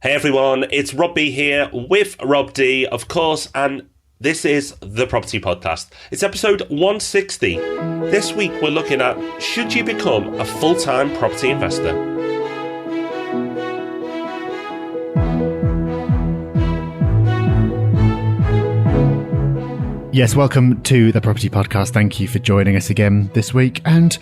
Hey everyone, it's Rob B here with Rob D, of course, and this is the Property Podcast. It's episode 160. This week we're looking at, should you become a full-time property investor? Yes, welcome to the Property Podcast. Thank you for joining us again this week. And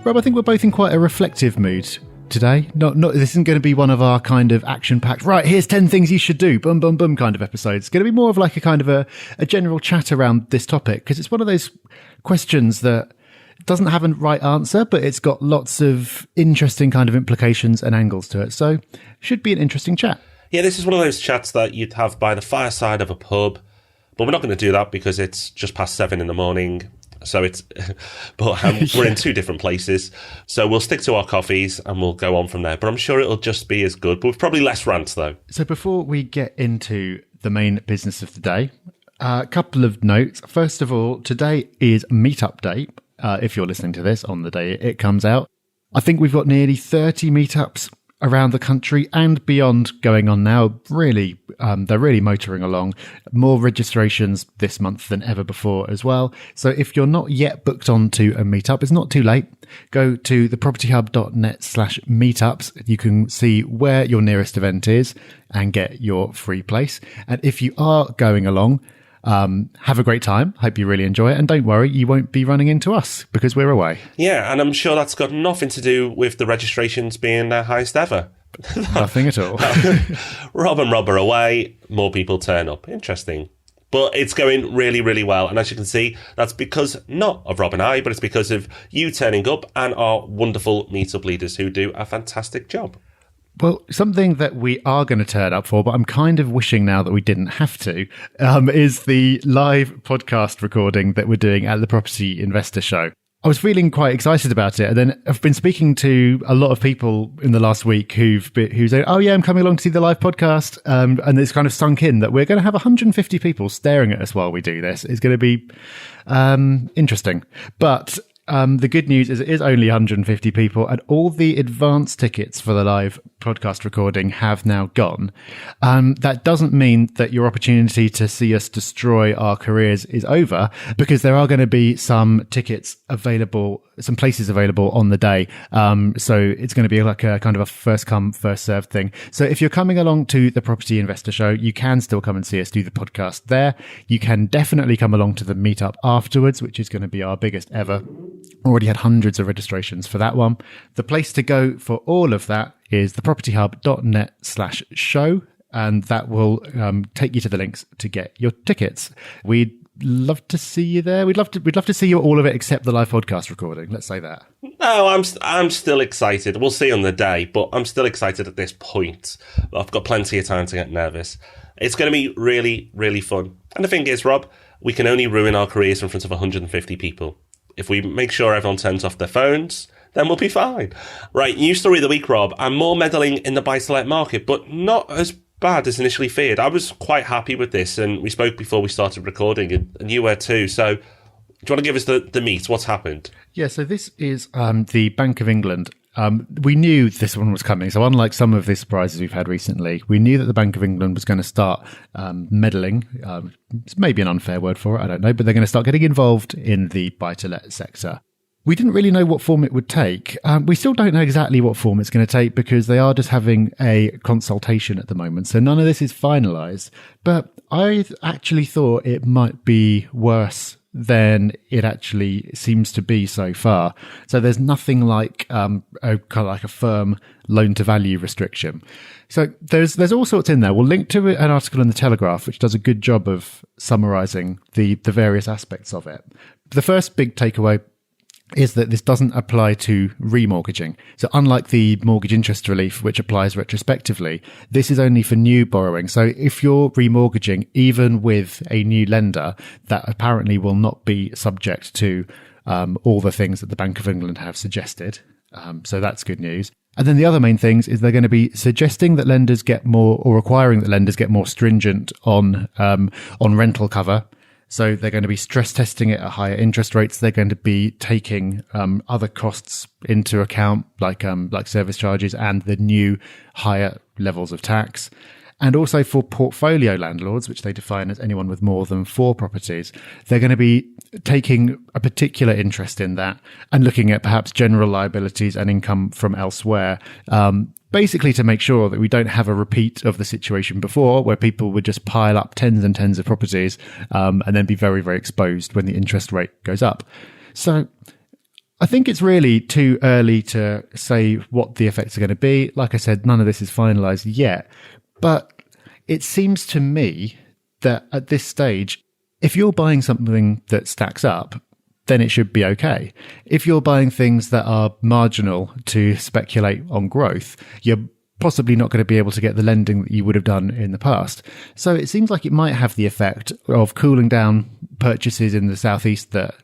Rob, I think we're both in quite a reflective mood today. Not this isn't going to be one of our kind of action-packed, right, here's 10 things you should do, boom, boom, boom kind of episodes. It's going to be more of like a kind of a general chat around this topic, because it's one of those questions that doesn't have a right answer, but it's got lots of interesting kind of implications and angles to it. So should be an interesting chat. Yeah, this is one of those chats that you'd have by the fireside of a pub, but we're not going to do that because it's just past 7 a.m. So it's, but we're in two different places. So we'll stick to our coffees and we'll go on from there. But I'm sure it'll just be as good, but with probably less rants though. So before we get into the main business of the day, a couple of notes. First of all, today is Meetup Day. If you're listening to this on the day it comes out, I think we've got nearly 30 meetups around the country and beyond going on now. Really, they're really motoring along. More registrations this month than ever before as well. So if you're not yet booked onto a meetup, it's not too late. Go to thepropertyhub.net/meetups. You can see where your nearest event is and get your free place. And if you are going along, have a great time. Hope you really enjoy it. And don't worry, you won't be running into us because we're away. Yeah, and I'm sure that's got nothing to do with the registrations being their highest ever. Nothing at all. Rob and Rob are away, more people turn up. Interesting. But it's going really, really well. And as you can see, that's because not of Rob and I, but it's because of you turning up and our wonderful meetup leaders who do a fantastic job. Well, something that we are going to turn up for, but I'm kind of wishing now that we didn't have to, is the live podcast recording that we're doing at the Property Investor Show. I was feeling quite excited about it, and then I've been speaking to a lot of people in the last week who say, "Oh yeah, I'm coming along to see the live podcast," and it's kind of sunk in that we're going to have 150 people staring at us while we do this. It's going to be interesting, but. The good news is it is only 150 people and all the advance tickets for the live podcast recording have now gone. That doesn't mean that your opportunity to see us destroy our careers is over, because there are going to be some tickets available, some places available on the day. So it's going to be like a kind of a first come, first served thing. So if you're coming along to the Property Investor Show, you can still come and see us do the podcast there. You can definitely come along to the meetup afterwards, which is going to be our biggest ever. Already had hundreds of registrations for that one. The place to go for all of that is thepropertyhub.net/show, and that will take you to the links to get your tickets. We'd love to see you there. We'd love to see you at all of it except the live podcast recording. Let's say that. No, I'm still excited. We'll see on the day, but I'm still excited at this point. I've got plenty of time to get nervous. It's going to be really, really fun. And the thing is, Rob, we can only ruin our careers in front of 150 people. If we make sure everyone turns off their phones, then we'll be fine. Right, news story of the week, Rob. I'm more meddling in the buy-to-let market, but not as bad as initially feared. I was quite happy with this, and we spoke before we started recording, and you were too. So do you want to give us the meat? What's happened? Yeah, so this is the Bank of England. We knew this one was coming. So unlike some of the surprises we've had recently, we knew that the Bank of England was going to start meddling. It's maybe an unfair word for it, I don't know, but they're going to start getting involved in the buy-to-let sector. We didn't really know what form it would take. We still don't know exactly what form it's going to take because they are just having a consultation at the moment. So none of this is finalised. But I actually thought it might be worse than it actually seems to be so far. So there's nothing like kind of like a firm loan to value restriction. So there's all sorts in there. We'll link to an article in the Telegraph which does a good job of summarising the various aspects of it. The first big takeaway is that this doesn't apply to remortgaging. So unlike the mortgage interest relief, which applies retrospectively, this is only for new borrowing. So if you're remortgaging, even with a new lender, that apparently will not be subject to all the things that the Bank of England have suggested. So that's good news. And then the other main things is they're going to be suggesting that lenders get more, or requiring that lenders get more stringent on rental cover. So they're going to be stress testing it at higher interest rates. They're going to be taking other costs into account, like service charges and the new higher levels of tax. And also for portfolio landlords, which they define as anyone with more than 4 properties, they're going to be taking a particular interest in that and looking at perhaps general liabilities and income from elsewhere, basically to make sure that we don't have a repeat of the situation before where people would just pile up tens and tens of properties and then be very, very exposed when the interest rate goes up. So I think it's really too early to say what the effects are going to be. Like I said, none of this is finalised yet. But it seems to me that at this stage, if you're buying something that stacks up, then it should be okay. If you're buying things that are marginal to speculate on growth, you're possibly not going to be able to get the lending that you would have done in the past. So it seems like it might have the effect of cooling down purchases in the southeast that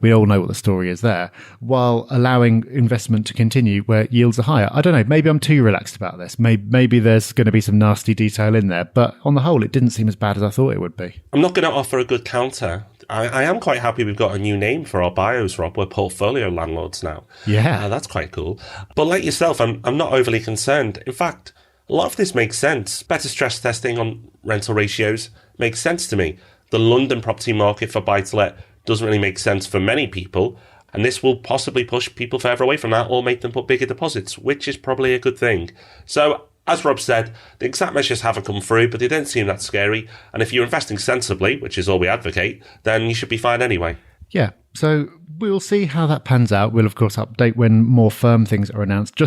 we all know what the story is there, while allowing investment to continue where yields are higher. I don't know, maybe I'm too relaxed about this. Maybe there's going to be some nasty detail in there, but on the whole, it didn't seem as bad as I thought it would be. I'm not going to offer a good counter. I am quite happy we've got a new name for our bios, Rob. We're portfolio landlords now. Yeah. That's quite cool. But like yourself, I'm not overly concerned. In fact, a lot of this makes sense. Better stress testing on rental ratios makes sense to me. The London property market for buy-to-let doesn't really make sense for many people, and this will possibly push people further away from that or make them put bigger deposits, which is probably a good thing. So, as Rob said, the exact measures haven't come through, but they don't seem that scary, and if you're investing sensibly, which is all we advocate, then you should be fine anyway. Yeah, so we'll see how that pans out. We'll, of course, update when more firm things are announced.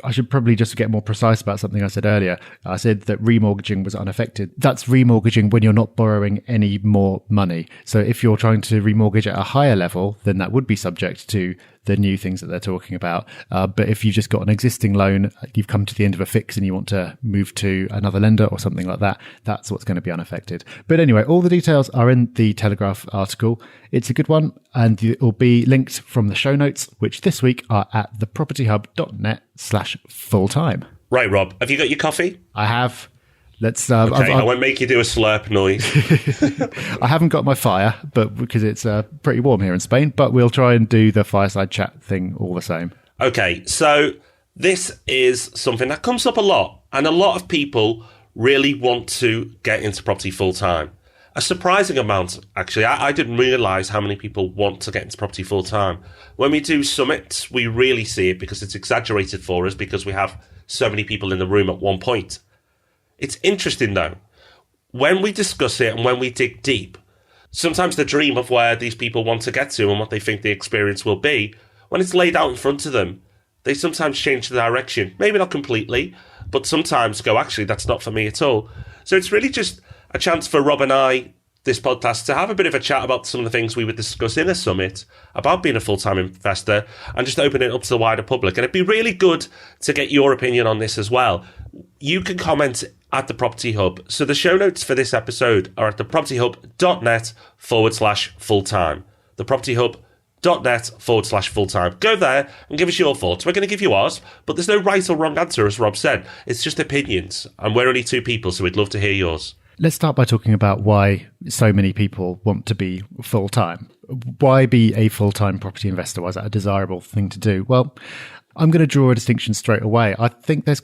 I should probably just get more precise about something I said earlier. I said that remortgaging was unaffected. That's remortgaging when you're not borrowing any more money. So if you're trying to remortgage at a higher level, then that would be subject to the new things that they're talking about. But if you've just got an existing loan, you've come to the end of a fix and you want to move to another lender or something like that, that's what's going to be unaffected. But anyway, all the details are in the Telegraph article. It's a good one, and it will be linked from the show notes, which this week are at thepropertyhub.net/fulltime. Right, Rob, have you got your coffee? I have. Let's. Okay, I won't make you do a slurp noise. I haven't got my fire, but because it's pretty warm here in Spain. But we'll try and do the fireside chat thing all the same. Okay, so this is something that comes up a lot, and a lot of people really want to get into property full time. A surprising amount, actually. I didn't realise how many people want to get into property full time. When we do summits, we really see it because it's exaggerated for us because we have so many people in the room at one point. It's interesting, though. When we discuss it and when we dig deep, sometimes the dream of where these people want to get to and what they think the experience will be, when it's laid out in front of them, they sometimes change the direction. Maybe not completely, but sometimes go, actually, that's not for me at all. So it's really just a chance for Rob and I, this podcast, to have a bit of a chat about some of the things we would discuss in a summit about being a full-time investor and just open it up to the wider public. And it'd be really good to get your opinion on this as well. You can comment at the Property Hub. So the show notes for this episode are at thepropertyhub.net/full-time. thepropertyhub.net/full-time. Go there and give us your thoughts. We're going to give you ours, but there's no right or wrong answer, as Rob said. It's just opinions, and we're only 2 people, so we'd love to hear yours. Let's start by talking about why so many people want to be full-time. Why be a full-time property investor? Why is that a desirable thing to do? Well, I'm going to draw a distinction straight away. I think there's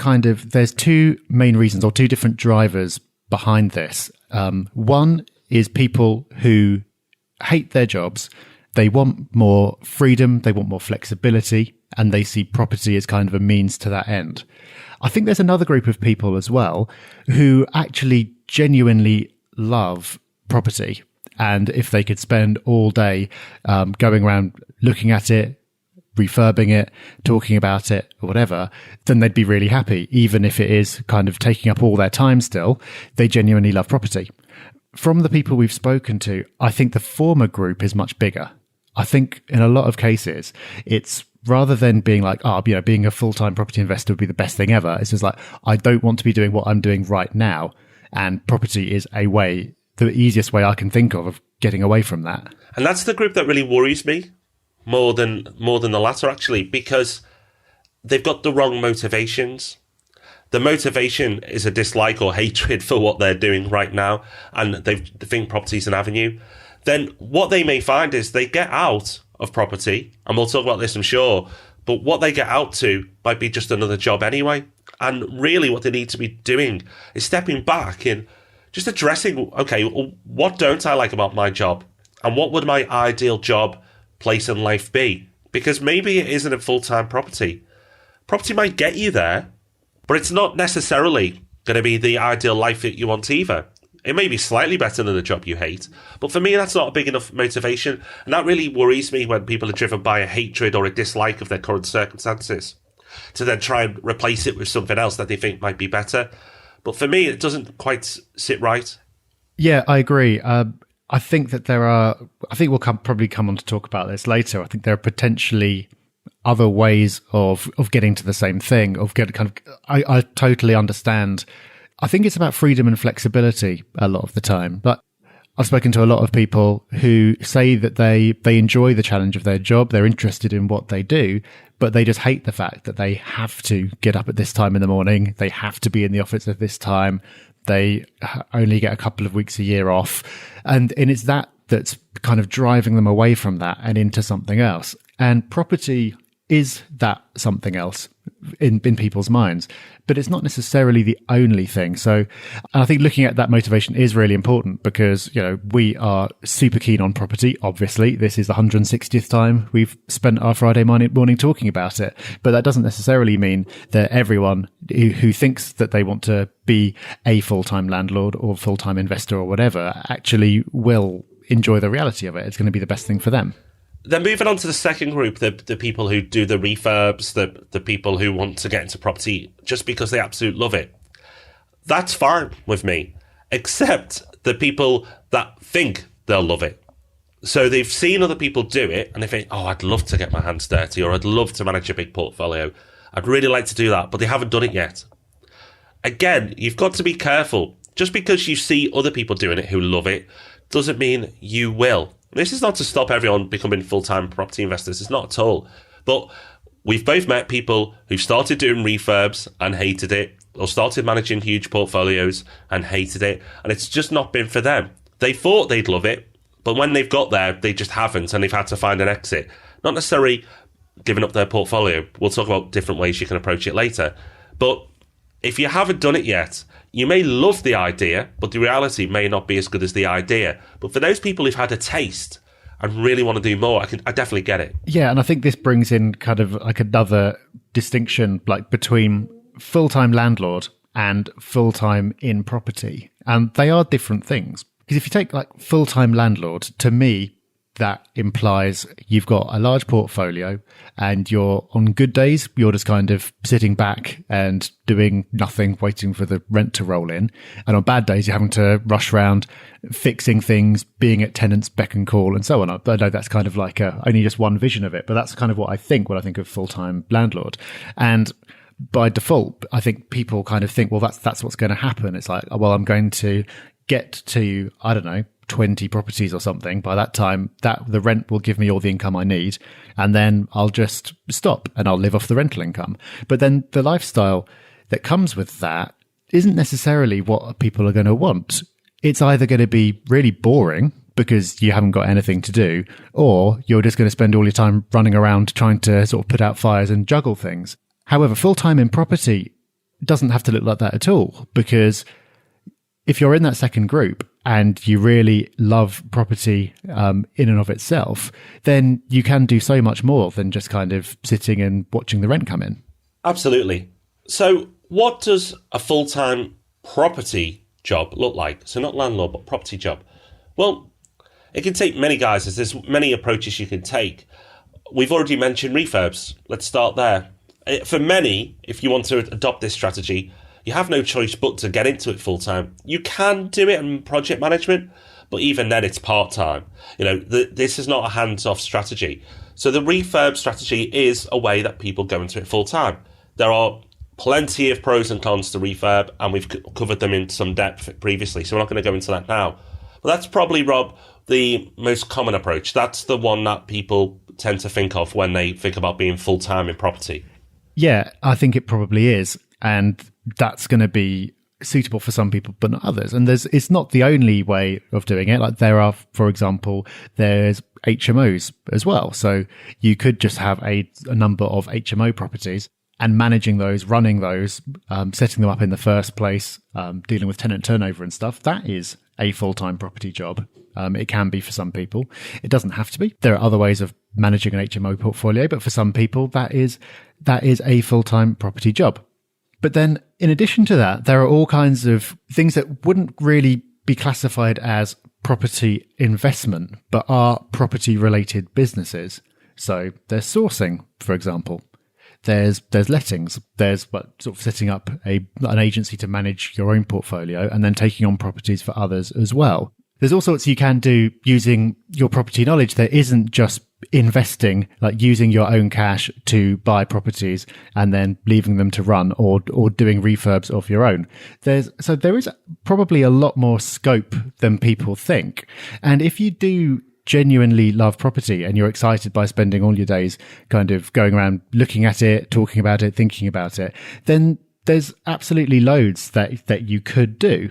2 main reasons or 2 different drivers behind this. One is people who hate their jobs. They want more freedom. They want more flexibility, and they see property as kind of a means to that end. I think there's another group of people as well who actually genuinely love property. And if they could spend all day going around looking at it, refurbing it, talking about it, or whatever, then they'd be really happy. Even if it is kind of taking up all their time still, they genuinely love property. From the people we've spoken to, I think the former group is much bigger. I think in a lot of cases, it's rather than being like, being a full-time property investor would be the best thing ever. It's just like, I don't want to be doing what I'm doing right now. And property is the easiest way I can think of getting away from that. And that's the group that really worries me more than the latter, actually, because they've got the wrong motivations. the motivation is a dislike or hatred for what they're doing right now, and they think property is an avenue, then what they may find is they get out of property, and we'll talk about this, I'm sure, but what they get out to might be just another job anyway. And really what they need to be doing is stepping back and just addressing, okay, what don't I like about my job? And what would my ideal job, place in life be? Because maybe it isn't a full-time property. Property might get you there, but it's not necessarily going to be the ideal life that you want either. It may be slightly better than the job you hate, but for me, that's not a big enough motivation. And that really worries me when people are driven by a hatred or a dislike of their current circumstances to then try and replace it with something else that they think might be better. But for me, it doesn't quite sit right. Yeah, I agree. I think that I think we'll probably come on to talk about this later. I think there are potentially other ways of getting to the same thing, I totally understand. I think it's about freedom and flexibility a lot of the time. But I've spoken to a lot of people who say that they enjoy the challenge of their job. They're interested in what they do, but they just hate the fact that they have to get up at this time in the morning. They have to be in the office at this time. They only get a couple of weeks a year off. And it's that's kind of driving them away from that and into something else. And property is that something else in people's minds, but it's not necessarily the only thing. So I think looking at that motivation is really important because, we are super keen on property. Obviously, this is the 160th time we've spent our Friday morning talking about it, but that doesn't necessarily mean that everyone who thinks that they want to be a full-time landlord or full-time investor or whatever actually will enjoy the reality of it. It's going to be the best thing for them. Then moving on to the second group, the people who do the refurbs, the people who want to get into property just because they absolutely love it. That's fine with me, except the people that think they'll love it. So they've seen other people do it and they think, oh, I'd love to get my hands dirty, or I'd love to manage a big portfolio. I'd really like to do that, but they haven't done it yet. Again, you've got to be careful. Just because you see other people doing it who love it doesn't mean you will. This is not to stop everyone becoming full-time property investors. It's not at all. But we've both met people who started doing refurbs and hated it, or started managing huge portfolios and hated it, and it's just not been for them. They thought they'd love it, but when they've got there, they just haven't, and they've had to find an exit. Not necessarily giving up their portfolio. We'll talk about different ways you can approach it later. But if you haven't done it yet, you may love the idea, but the reality may not be as good as the idea. But for those people who've had a taste and really want to do more, I definitely get it. Yeah, and I think this brings in kind of like another distinction, like between full-time landlord and full-time in property. And they are different things. Because if you take like full-time landlord, to me, that implies you've got a large portfolio and you're on good days, you're just kind of sitting back and doing nothing, waiting for the rent to roll in. And on bad days, you're having to rush around fixing things, being at tenants' beck and call and so on. I know that's kind of like only just one vision of it, but that's kind of what I think when I think of full-time landlord. And by default, I think people kind of think, well, that's what's going to happen. It's like, well, I'm going to get to, I don't know, 20 properties or something. By that time, that the rent will give me all the income I need, and then I'll just stop and I'll live off the rental income. But then the lifestyle that comes with that isn't necessarily what people are going to want. It's either going to be really boring because you haven't got anything to do, or you're just going to spend all your time running around trying to sort of put out fires and juggle things. However, full-time in property doesn't have to look like that at all, because if you're in that second group and you really love property in and of itself, then you can do so much more than just kind of sitting and watching the rent come in. Absolutely. So what does a full-time property job look like? So not landlord, but property job. Well, it can take many guises. There's many approaches you can take. We've already mentioned refurbs. Let's start there. For many, if you want to adopt this strategy, you have no choice but to get into it full-time. You can do it in project management, but even then it's part-time. This is not a hands-off strategy. So the refurb strategy is a way that people go into it full-time. There are plenty of pros and cons to refurb, and we've covered them in some depth previously, so we're not going to go into that now. But that's probably, Rob, the most common approach. That's the one that people tend to think of when they think about being full-time in property. Yeah, I think it probably is. And that's going to be suitable for some people but not others. And it's not the only way of doing it. Like there are, for example, there's HMOs as well. So you could just have a number of HMO properties and managing those, running those, setting them up in the first place, dealing with tenant turnover and stuff. That is a full-time property job. It can be for some people. It doesn't have to be. There are other ways of managing an HMO portfolio, but for some people, that is a full-time property job. But then in addition to that, there are all kinds of things that wouldn't really be classified as property investment, but are property related businesses. So there's sourcing, for example. There's lettings. There's sort of setting up an agency to manage your own portfolio and then taking on properties for others as well. There's all sorts you can do using your property knowledge that isn't just investing, like using your own cash to buy properties and then leaving them to run or doing refurbs of your own. There is probably a lot more scope than people think. And if you do genuinely love property and you're excited by spending all your days kind of going around looking at it, talking about it, thinking about it, then there's absolutely loads that you could do.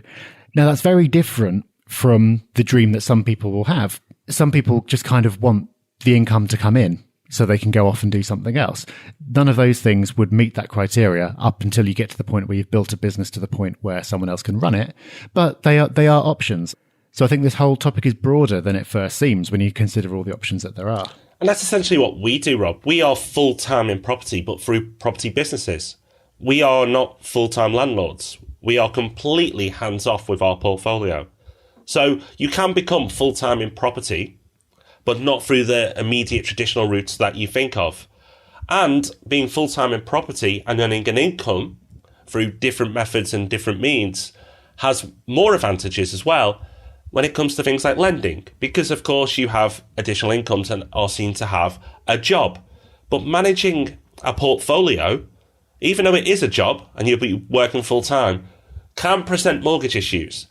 Now, that's very different from the dream that some people will have. Some people just kind of want the income to come in so they can go off and do something else. None of those things would meet that criteria up until you get to the point where you've built a business to the point where someone else can run it. But they are options. So I think this whole topic is broader than it first seems when you consider all the options that there are. And that's essentially what we do, Rob. We are full-time in property, but through property businesses. We are not full-time landlords. We are completely hands-off with our portfolio. So you can become full-time in property, but not through the immediate traditional routes that you think of. And being full-time in property and earning an income through different methods and different means has more advantages as well when it comes to things like lending, because of course you have additional incomes and are seen to have a job. But managing a portfolio, even though it is a job and you'll be working full-time, can present mortgage issues.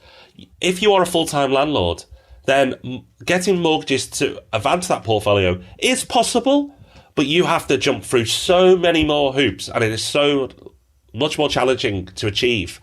If you are a full-time landlord, then getting mortgages to advance that portfolio is possible, but you have to jump through so many more hoops, and it is so much more challenging to achieve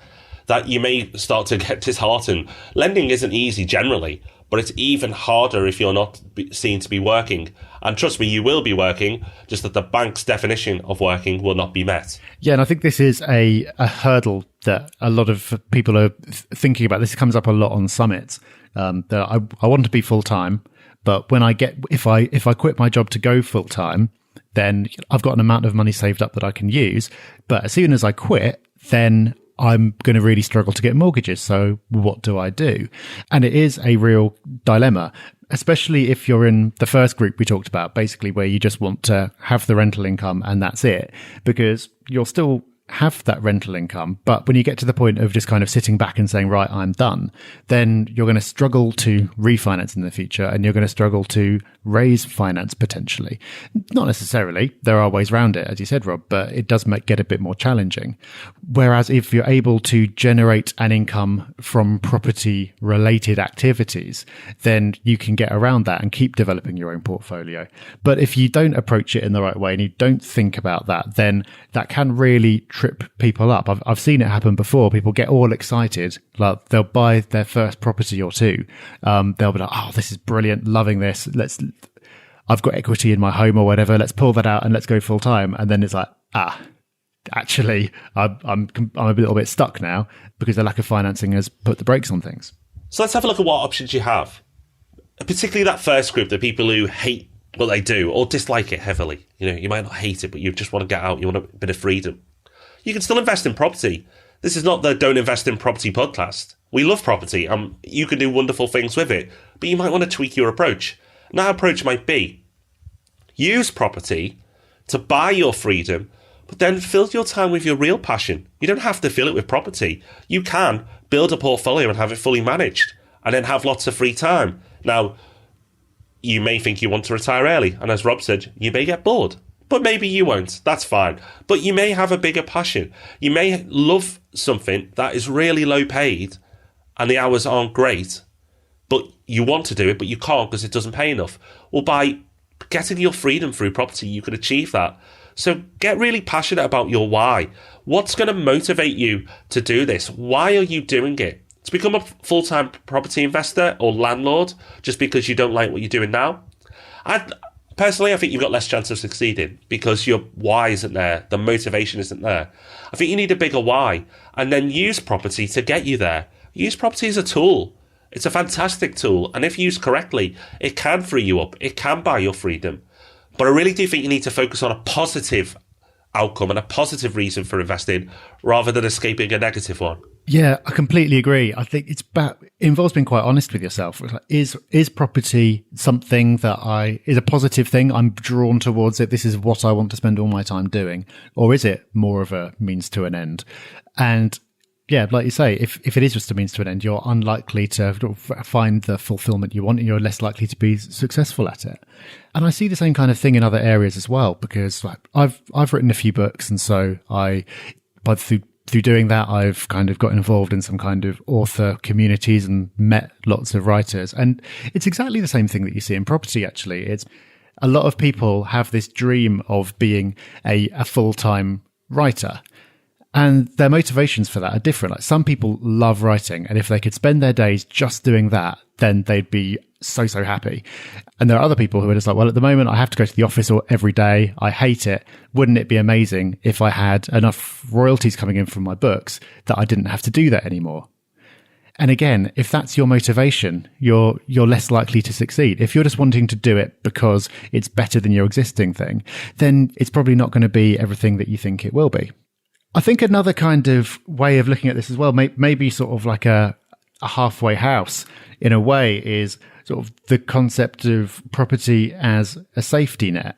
that you may start to get disheartened. Lending isn't easy generally, but it's even harder if you're not seen to be working. And trust me, you will be working, just that the bank's definition of working will not be met. Yeah, and I think this is a hurdle that a lot of people are thinking about. This comes up a lot on summits. That I want to be full-time, but when if I quit my job to go full-time, then I've got an amount of money saved up that I can use. But as soon as I quit, then I'm going to really struggle to get mortgages. So what do I do? And it is a real dilemma, especially if you're in the first group we talked about, basically where you just want to have the rental income and that's it, because you'll still have that rental income. But when you get to the point of just kind of sitting back and saying, right, I'm done, then you're going to struggle to refinance in the future and you're going to struggle to raise finance potentially. Not necessarily. There are ways around it, as you said, Rob, but it does get a bit more challenging. Whereas if you're able to generate an income from property related activities, then you can get around that and keep developing your own portfolio. But if you don't approach it in the right way and you don't think about that, then that can really trip people up. I've seen it happen before. People get all excited, like they'll buy their first property or two. They'll be like, "Oh, this is brilliant, loving this. I've got equity in my home or whatever. Let's pull that out and let's go full time." And then it's like, actually, I'm a little bit stuck now because the lack of financing has put the brakes on things. So let's have a look at what options you have. Particularly that first group, the people who hate what they do or dislike it heavily. You know, you might not hate it, but you just want to get out. You want a bit of freedom. You can still invest in property. This is not the Don't Invest in Property podcast. We love property. You can do wonderful things with it, but you might want to tweak your approach. And that approach might be use property to buy your freedom, but then fill your time with your real passion. You don't have to fill it with property. You can build a portfolio and have it fully managed and then have lots of free time. Now, you may think you want to retire early, and as Rob said, you may get bored. But maybe you won't. That's fine. But you may have a bigger passion. You may love something that is really low paid and the hours aren't great, but you want to do it, but you can't because it doesn't pay enough. Well, by getting your freedom through property, you can achieve that. So get really passionate about your why. What's going to motivate you to do this? Why are you doing it? To become a full-time property investor or landlord just because you don't like what you're doing now? Personally, I think you've got less chance of succeeding because your why isn't there. The motivation isn't there. I think you need a bigger why, and then use property to get you there. Use property as a tool. It's a fantastic tool, and if used correctly, it can free you up. It can buy your freedom. But I really do think you need to focus on a positive outcome and a positive reason for investing rather than escaping a negative one. Yeah, I completely agree. I think it involves being quite honest with yourself. Is property something that is a positive thing? I'm drawn towards it. This is what I want to spend all my time doing. Or is it more of a means to an end? And yeah, like you say, if it is just a means to an end, you're unlikely to find the fulfillment you want, and you're less likely to be successful at it. And I see the same kind of thing in other areas as well, because I've written a few books, and so through doing that, I've kind of got involved in some kind of author communities and met lots of writers. And it's exactly the same thing that you see in property, actually. It's a lot of people have this dream of being a full-time writer. And their motivations for that are different. Like, some people love writing, and if they could spend their days just doing that, then they'd be so happy. And there are other people who are just like, well, at the moment I have to go to the office every day. I hate it. Wouldn't it be amazing if I had enough royalties coming in from my books that I didn't have to do that anymore? And again, if that's your motivation, you're less likely to succeed. If you're just wanting to do it because it's better than your existing thing, then it's probably not going to be everything that you think it will be. I think another kind of way of looking at this as well, maybe sort of like a halfway house in a way, is sort of the concept of property as a safety net.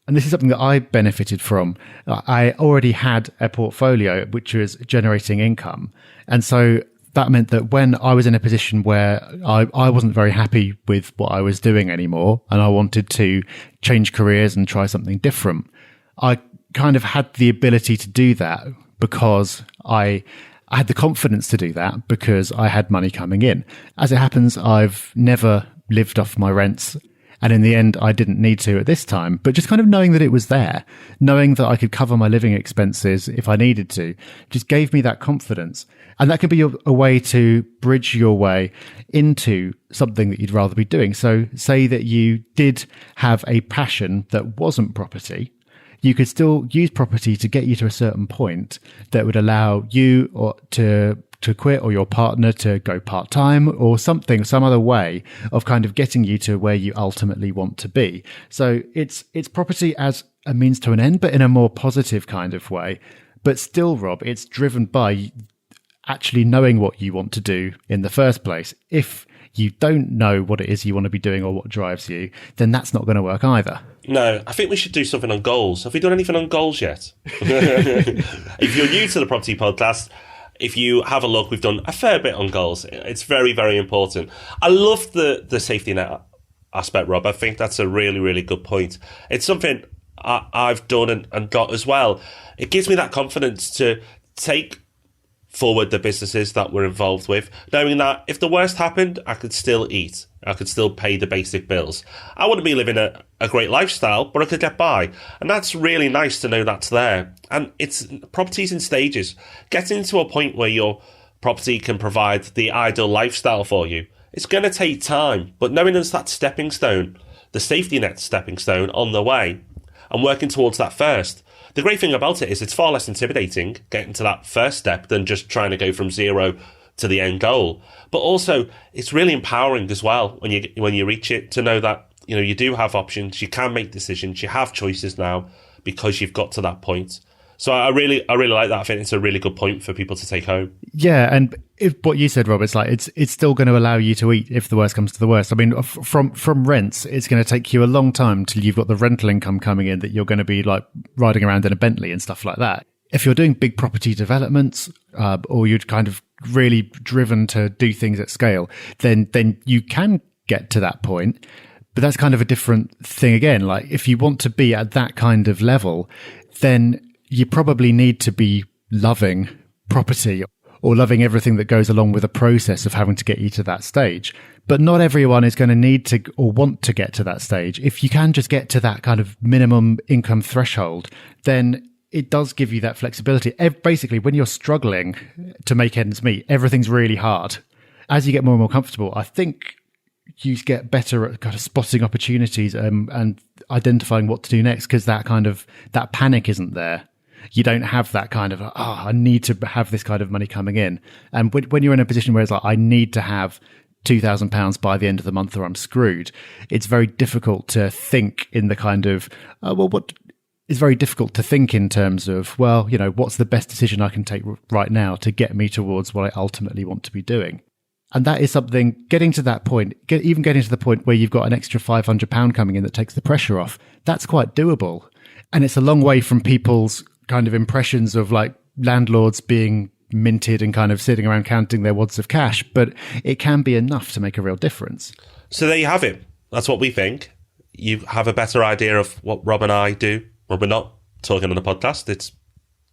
And this is something that I benefited from. I already had a portfolio which was generating income. And so that meant that when I was in a position where I wasn't very happy with what I was doing anymore, and I wanted to change careers and try something different, I kind of had the ability to do that because I had the confidence to do that because I had money coming in. As it happens, I've never lived off my rents, and in the end, I didn't need to at this time. But just kind of knowing that it was there, knowing that I could cover my living expenses if I needed to, just gave me that confidence. And that could be a way to bridge your way into something that you'd rather be doing. So say that you did have a passion that wasn't property. You could still use property to get you to a certain point that would allow you to quit, or your partner to go part-time, or some other way of kind of getting you to where you ultimately want to be. So it's property as a means to an end, but in a more positive kind of way. But still, Rob, it's driven by actually knowing what you want to do in the first place. If you don't know what it is you want to be doing or what drives you, then that's not going to work either. No, I think we should do something on goals. Have we done anything on goals yet? If you're new to the Property Podcast, if you have a look, we've done a fair bit on goals. It's very, very important. I love the safety net aspect, Rob. I think that's a really, really good point. It's something I've done and got as well. It gives me that confidence to take forward the businesses that we're involved with, knowing that if the worst happened, I could still eat. I could still pay the basic bills. I wouldn't be living a great lifestyle, but I could get by. And that's really nice to know that's there. And it's properties in stages. Getting to a point where your property can provide the ideal lifestyle for you, it's going to take time. But knowing there's that stepping stone, the safety net stepping stone on the way, and working towards that first. The great thing about it is it's far less intimidating getting to that first step than just trying to go from zero to the end goal. But also, it's really empowering as well when you reach it, to know that you do have options, you can make decisions, you have choices now because you've got to that point. So I really like that. I think it's a really good point for people to take home. Yeah, and what you said, Rob, it's like it's still going to allow you to eat if the worst comes to the worst. I mean, from rents, it's going to take you a long time till you've got the rental income coming in that you're going to be like riding around in a Bentley and stuff like that. If you're doing big property developments, or you're kind of really driven to do things at scale, then you can get to that point. But that's kind of a different thing again. Like, if you want to be at that kind of level, then you probably need to be loving property or loving everything that goes along with the process of having to get you to that stage. But not everyone is going to need to or want to get to that stage. If you can just get to that kind of minimum income threshold, then it does give you that flexibility. Basically, when you're struggling to make ends meet, everything's really hard. As you get more and more comfortable, I think you get better at kind of spotting opportunities and identifying what to do next, because that panic isn't there. You don't have that kind of, I need to have this kind of money coming in. And when you're in a position where it's like, I need to have £2,000 by the end of the month or I'm screwed, it's very difficult to think in the kind of, it's very difficult to think in terms of, what's the best decision I can take right now to get me towards what I ultimately want to be doing. And that is something, getting to that point, even getting to the point where you've got an extra £500 coming in that takes the pressure off, that's quite doable. And it's a long way from people's kind of impressions of like landlords being minted and kind of sitting around counting their wads of cash, but it can be enough to make a real difference. So there you have it. That's what we think. You have a better idea of what Rob and I do when we're not talking on the podcast. It's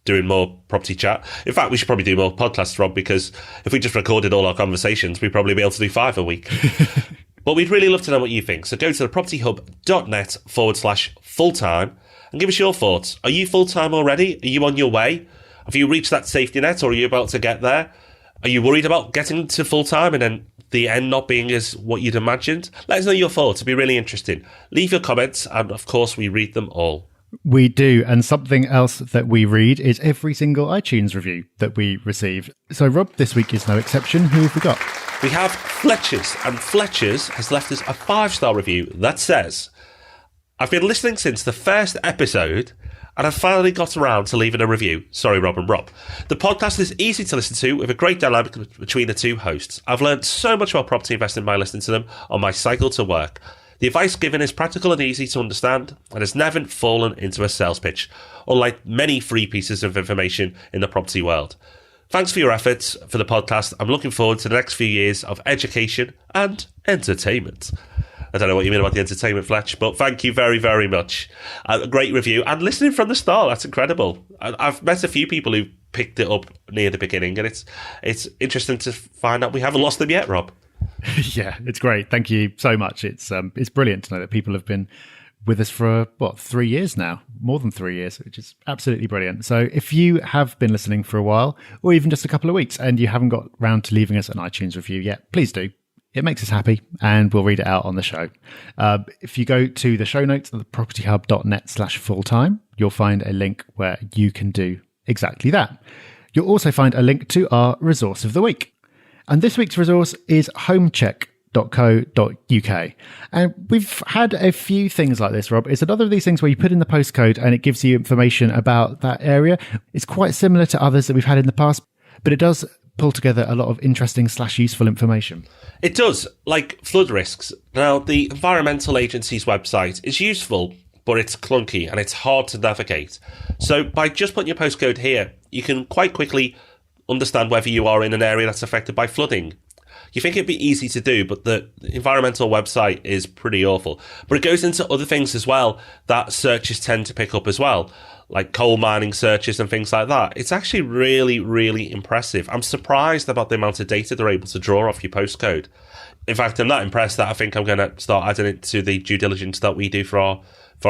doing more property chat. In fact, we should probably do more podcasts, Rob, because if we just recorded all our conversations, we'd probably be able to do 5 a week. But we'd really love to know what you think. So go to thepropertyhub.net/full-time and give us your thoughts. Are you full-time already? Are you on your way? Have you reached that safety net, or are you about to get there? Are you worried about getting to full-time and then the end not being as what you'd imagined? Let us know your thoughts. It'd be really interesting. Leave your comments, and of course, we read them all. We do. And something else that we read is every single iTunes review that we receive. So, Rob, this week is no exception. Who have we got? We have Fletcher's, and Fletcher's has left us a 5-star review that says, I've been listening since the first episode, and I've finally got around to leaving a review. Sorry, Rob and Rob. The podcast is easy to listen to with a great dynamic between the two hosts. I've learned so much about property investing by listening to them on my cycle to work. The advice given is practical and easy to understand and has never fallen into a sales pitch, unlike many free pieces of information in the property world. Thanks for your efforts for the podcast. I'm looking forward to the next few years of education and entertainment. I don't know what you mean about the entertainment, Fletch, but thank you very, very much. A great review and listening from the start. That's incredible. I've met a few people who picked it up near the beginning, and it's interesting to find out we haven't lost them yet, Rob. Yeah, it's great. Thank you so much. It's brilliant to know that people have been with us for 3 years now, more than 3 years, which is absolutely brilliant. So if you have been listening for a while, or even just a couple of weeks, and you haven't got round to leaving us an iTunes review yet, please do. It makes us happy, and we'll read it out on the show. If you go to the show notes at thepropertyhub.net/fulltime, you'll find a link where you can do exactly that. You'll also find a link to our resource of the week. And this week's resource is homecheck.co.uk. And we've had a few things like this, Rob. It's another of these things where you put in the postcode and it gives you information about that area. It's quite similar to others that we've had in the past, but it does pull together a lot of interesting/useful information. It does, like flood risks. Now, the Environmental Agency's website is useful, but it's clunky and it's hard to navigate. So by just putting your postcode here, you can quite quickly understand whether you are in an area that's affected by flooding. You think it'd be easy to do, but the environmental website is pretty awful. But it goes into other things as well that searches tend to pick up as well, like coal mining searches and things like that. It's actually really, really impressive. I'm surprised about the amount of data they're able to draw off your postcode. In fact, I'm that impressed that I think I'm going to start adding it to the due diligence that we do for our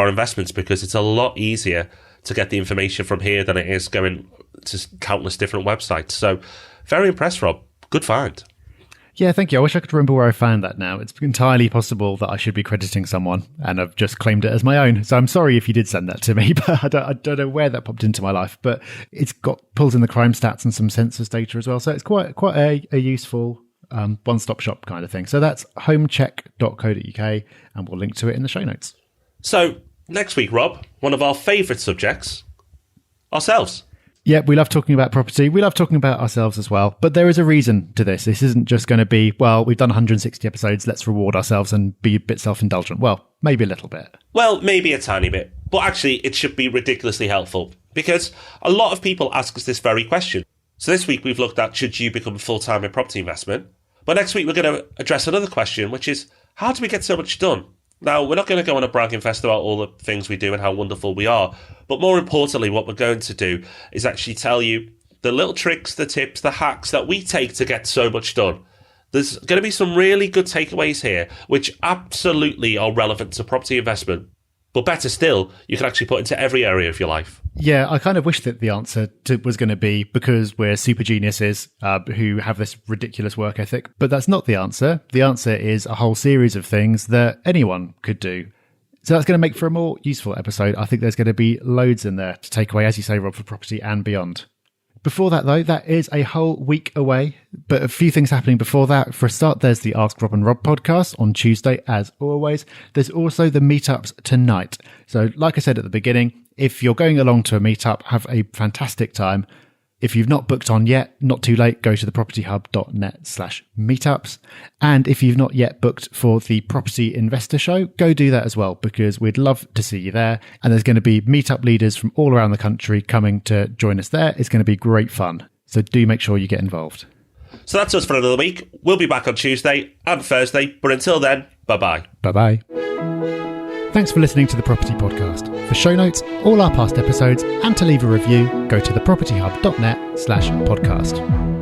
investments, because it's a lot easier to get the information from here than it is going to countless different websites. So very impressed, Rob. Good find. Yeah, thank you. I wish I could remember where I found that now. It's entirely possible that I should be crediting someone, and I've just claimed it as my own. So I'm sorry if you did send that to me, but I don't know where that popped into my life. But it's pulls in the crime stats and some census data as well. So it's quite a useful one-stop shop kind of thing. So that's homecheck.co.uk, and we'll link to it in the show notes. So next week, Rob, one of our favourite subjects, ourselves. Yeah, we love talking about property. We love talking about ourselves as well. But there is a reason to this. This isn't just going to be, well, we've done 160 episodes, let's reward ourselves and be a bit self-indulgent. Well, maybe a little bit. Well, maybe a tiny bit. But actually, it should be ridiculously helpful, because a lot of people ask us this very question. So this week we've looked at, should you become full-time in property investment? But next week we're going to address another question, which is, how do we get so much done? Now, we're not going to go on a bragging fest about all the things we do and how wonderful we are. But more importantly, what we're going to do is actually tell you the little tricks, the tips, the hacks that we take to get so much done. There's going to be some really good takeaways here, which absolutely are relevant to property investment. But better still, you can actually put into every area of your life. Yeah, I kind of wish that the answer was going to be because we're super geniuses who have this ridiculous work ethic. But that's not the answer. The answer is a whole series of things that anyone could do. So that's going to make for a more useful episode. I think there's going to be loads in there to take away, as you say, Rob, for property and beyond. Before that, though, that is a whole week away, but a few things happening before that. For a start, there's the Ask Rob and Rob podcast on Tuesday, as always. There's also the meetups tonight. So, like I said at the beginning, if you're going along to a meetup, have a fantastic time. If you've not booked on yet, not too late, go to thepropertyhub.net/meetups. And if you've not yet booked for the Property Investor Show, go do that as well, because we'd love to see you there. And there's going to be meetup leaders from all around the country coming to join us there. It's going to be great fun. So do make sure you get involved. So that's us for another week. We'll be back on Tuesday and Thursday. But until then, bye-bye. Bye-bye. Thanks for listening to The Property Podcast. For show notes, all our past episodes, and to leave a review, go to thepropertyhub.net/podcast.